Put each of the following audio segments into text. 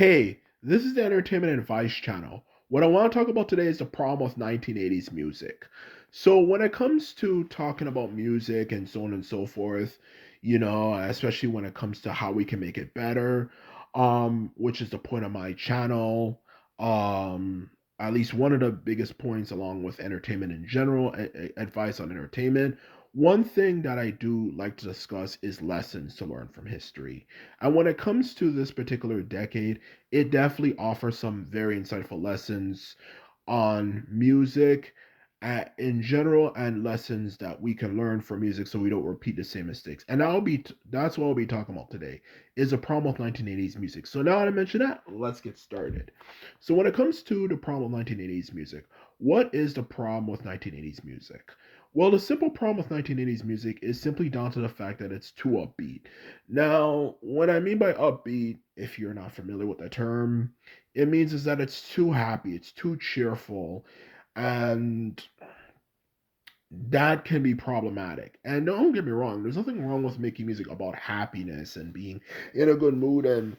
Hey, this is the Entertainment Advice channel. What I want to talk about today is the problem with 1980s music. So, when it comes to talking about music and so on and so forth, especially when it comes to how we can make it better, which is the point of my channel, um, at least one of the biggest points, along with entertainment in general, advice on entertainment. One thing that I do like to discuss is lessons to learn from history. And when it comes to this particular decade, it definitely offers some very insightful lessons on music in general and lessons that we can learn from music so we don't repeat the same mistakes. And that's what I'll be talking about today is the problem with 1980s music. So now that I mentioned that, let's get started. So when it comes to the problem with 1980s music, what is the problem with 1980s music? Well, the simple problem with 1980s music is simply down to the fact that it's too upbeat. Now, what I mean by upbeat, if you're not familiar with the term, it means is that it's too happy, it's too cheerful, and that can be problematic. And don't get me wrong, there's nothing wrong with making music about happiness and being in a good mood and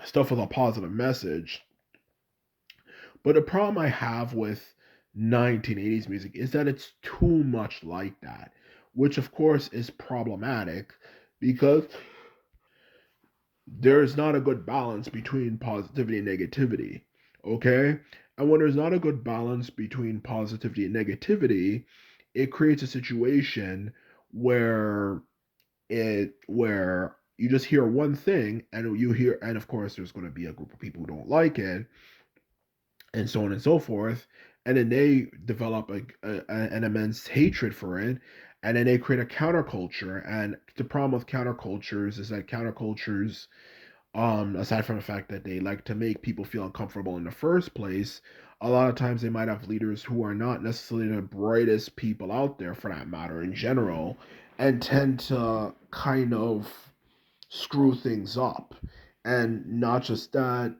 stuff with a positive message. But the problem I have with 1980s music is that it's too much like that, which of course is problematic because there is not a good balance between positivity and negativity. Okay? And when there's not a good balance between positivity and negativity, it creates a situation where where you just hear one thing and of course there's going to be a group of people who don't like it and so on and so forth. And then they develop an immense hatred for it. And then they create a counterculture. And the problem with countercultures is that countercultures, aside from the fact that they like to make people feel uncomfortable in the first place, a lot of times they might have leaders who are not necessarily the brightest people out there for that matter in general, and tend to kind of screw things up. And not just that,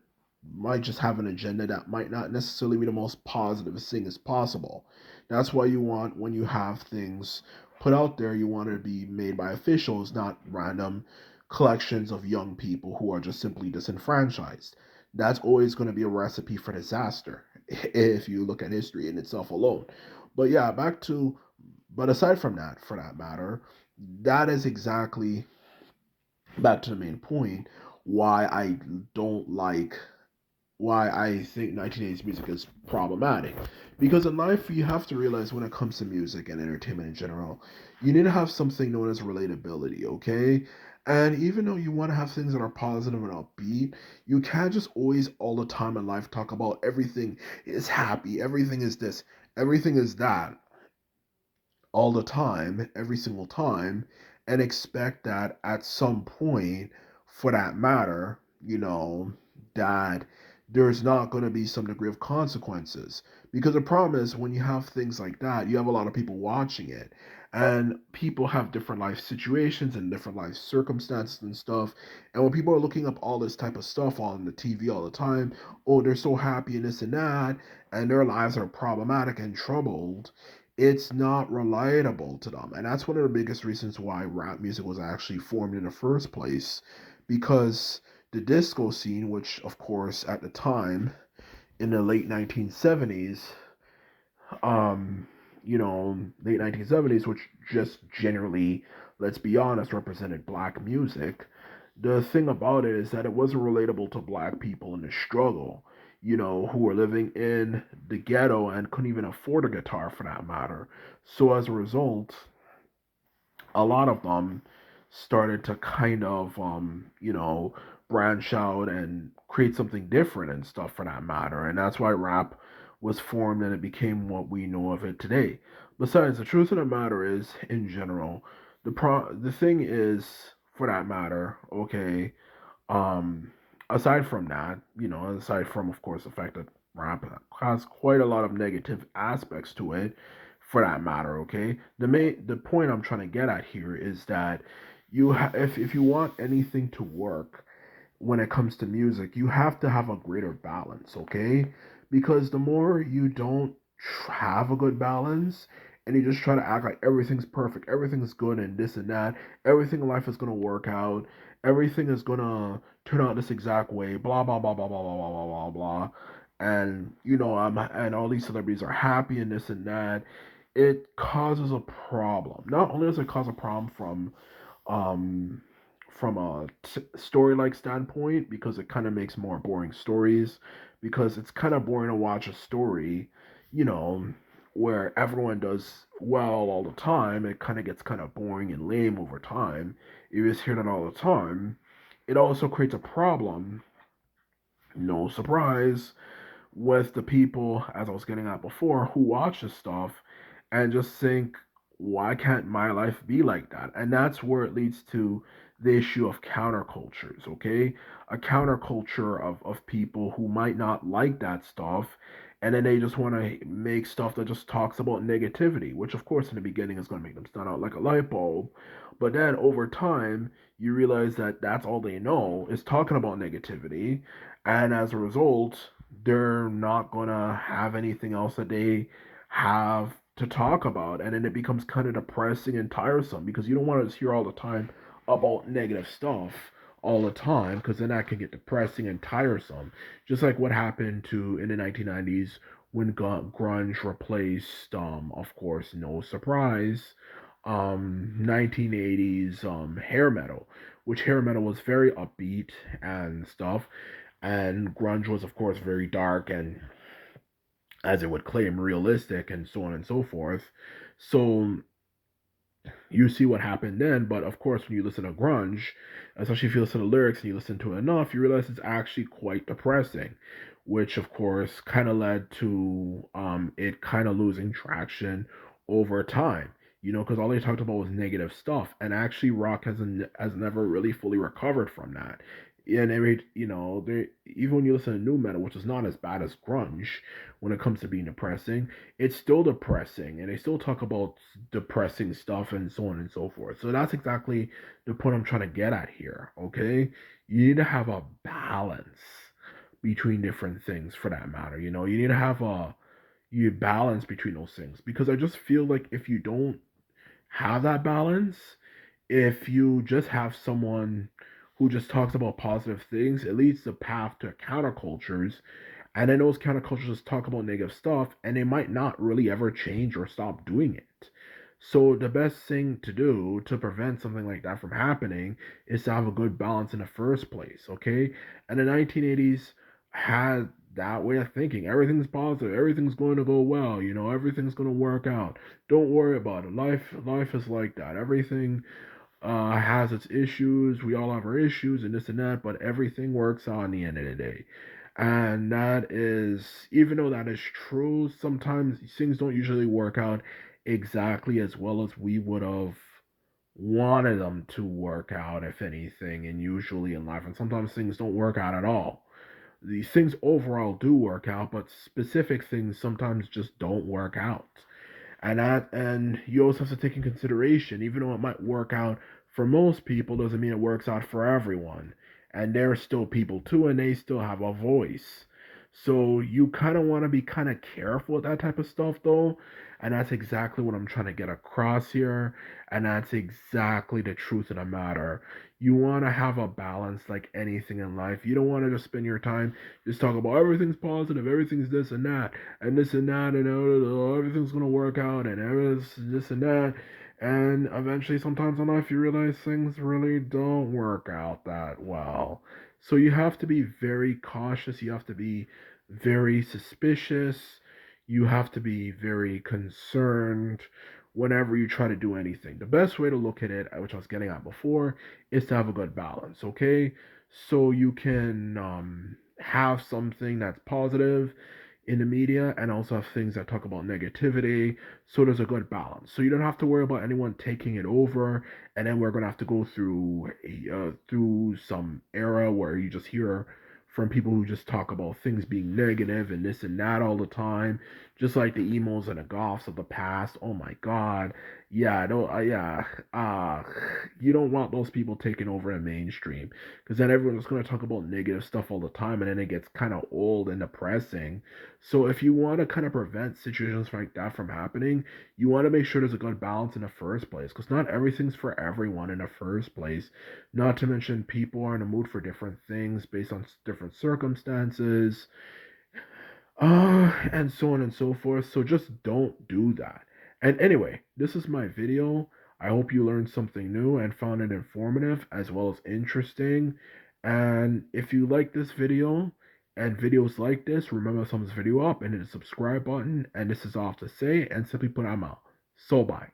might just have an agenda that might not necessarily be the most positive thing as possible. That's why you want, when you have things put out there, you want it to be made by officials, not random collections of young people who are just simply disenfranchised. That's always going to be a recipe for disaster if you look at history in itself alone. But yeah, but aside from that, for that matter, that is exactly back to the main point why I don't like why I think 1980s music is problematic. Because in life, you have to realize when it comes to music and entertainment in general, you need to have something known as relatability, okay? And even though you want to have things that are positive and upbeat, you can't just always all the time in life talk about everything is happy, everything is this, everything is that all the time, every single time, and expect that at some point, for that matter, that there's not going to be some degree of consequences. Because the problem is when you have things like that, you have a lot of people watching it. And people have different life situations and different life circumstances and stuff. And when people are looking up all this type of stuff on the TV all the time, oh, they're so happy and this and that, and their lives are problematic and troubled, it's not relatable to them. And that's one of the biggest reasons why rap music was actually formed in the first place. Because the disco scene, which of course at the time in the late 1970s, um, late 1970s, which just generally, let's be honest, represented black music. The thing about it is that it wasn't relatable to black people in the struggle, who were living in the ghetto and couldn't even afford a guitar for that matter. So as a result, a lot of them started to kind of, branch out and create something different and stuff for that matter. And that's why rap was formed and it became what we know of it today. Besides, the truth of the matter is, in general, the thing is, for that matter, okay, um, aside from that, aside from, of course, the fact that rap has quite a lot of negative aspects to it, for that matter, okay, the point I'm trying to get at here is that if you want anything to work when it comes to music, you have to have a greater balance, okay? Because the more you don't have a good balance, and you just try to act like everything's perfect, everything's good, and this and that, everything in life is gonna work out, everything is gonna turn out this exact way, blah blah blah blah blah blah blah blah blah blah, and and all these celebrities are happy and this and that. It causes a problem. Not only does it cause a problem um from a story like standpoint, because it kind of makes more boring stories, because it's kind of boring to watch a story, you know, where everyone does well all the time. It kind of gets kind of boring and lame over time. You just hear that all the time. It also creates a problem, no surprise, with the people, as I was getting at before, who watch this stuff and just think, why can't my life be like that? And that's where it leads to the issue of countercultures, okay? A counterculture of people who might not like that stuff, and then they just want to make stuff that just talks about negativity, which of course in the beginning is going to make them stand out like a light bulb. But then over time, you realize that that's all they know is talking about negativity. And as a result, they're not gonna have anything else that they have to talk about, and then it becomes kind of depressing and tiresome because you don't want to just hear all the time about negative stuff all the time, because then that can get depressing and tiresome, just like what happened to in the 1990s when grunge replaced, of course, no surprise, 1980s hair metal, which hair metal was very upbeat and stuff, and grunge was of course very dark and, as it would claim, realistic and so on and so forth. So you see what happened then, but of course when you listen to grunge, especially if you listen to lyrics and you listen to it enough, you realize it's actually quite depressing, which of course kind of led to it kind of losing traction over time, because all they talked about was negative stuff, and actually rock has never really fully recovered from that. And they, even when you listen to new metal, which is not as bad as grunge when it comes to being depressing, it's still depressing, and they still talk about depressing stuff and so on and so forth. So that's exactly the point I'm trying to get at here. Okay, you need to have a balance between different things, for that matter. You need to have a you balance between those things, because I just feel like if you don't have that balance, if you just have someone who just talks about positive things, it leads the path to countercultures, and then those countercultures just talk about negative stuff, and they might not really ever change or stop doing it. So the best thing to do to prevent something like that from happening is to have a good balance in the first place, okay? And the 1980s had that way of thinking. Everything's positive, everything's going to go well, everything's going to work out. Don't worry about it. Life is like that. Everything has its issues. We all have our issues and this and that, but everything works out in the end of the day. And that is, even though that is true, sometimes things don't usually work out exactly as well as we would have wanted them to work out, if anything, and usually in life. And sometimes things don't work out at all. These things overall do work out, but specific things sometimes just don't work out. And you also have to take in consideration, even though it might work out for most people, doesn't mean it works out for everyone. And they're still people too, and they still have a voice. So you kind of want to be kind of careful with that type of stuff, though. And that's exactly what I'm trying to get across here. And that's exactly the truth of the matter. You want to have a balance like anything in life. You don't want to just spend your time just talk about everything's positive, everything's this and that, and this and that, and everything's gonna work out, and everything's this and that. And eventually, sometimes in life, you realize things really don't work out that well. So you have to be very cautious. You have to be very suspicious. You have to be very concerned whenever you try to do anything. The best way to look at it, which I was getting at before, is to have a good balance, okay? So you can have something that's positive in the media and also have things that talk about negativity. So there's a good balance. So you don't have to worry about anyone taking it over, and then we're gonna have to go through some era where you just hear from people who just talk about things being negative and this and that all the time, just like the emos and the goths of the past. Oh my God, Yeah, I don't. Yeah, uh, you don't want those people taking over the mainstream because then everyone's going to talk about negative stuff all the time, and then it gets kind of old and depressing. So if you want to kind of prevent situations like that from happening, you want to make sure there's a good balance in the first place because not everything's for everyone in the first place. Not to mention people are in a mood for different things based on different circumstances, and so on and so forth. So just don't do that. And anyway, this is my video. I hope you learned something new and found it informative as well as interesting. And if you like this video and videos like this, remember to thumbs this video up and hit the subscribe button. And this is all to say, and simply put, I'm out. So bye.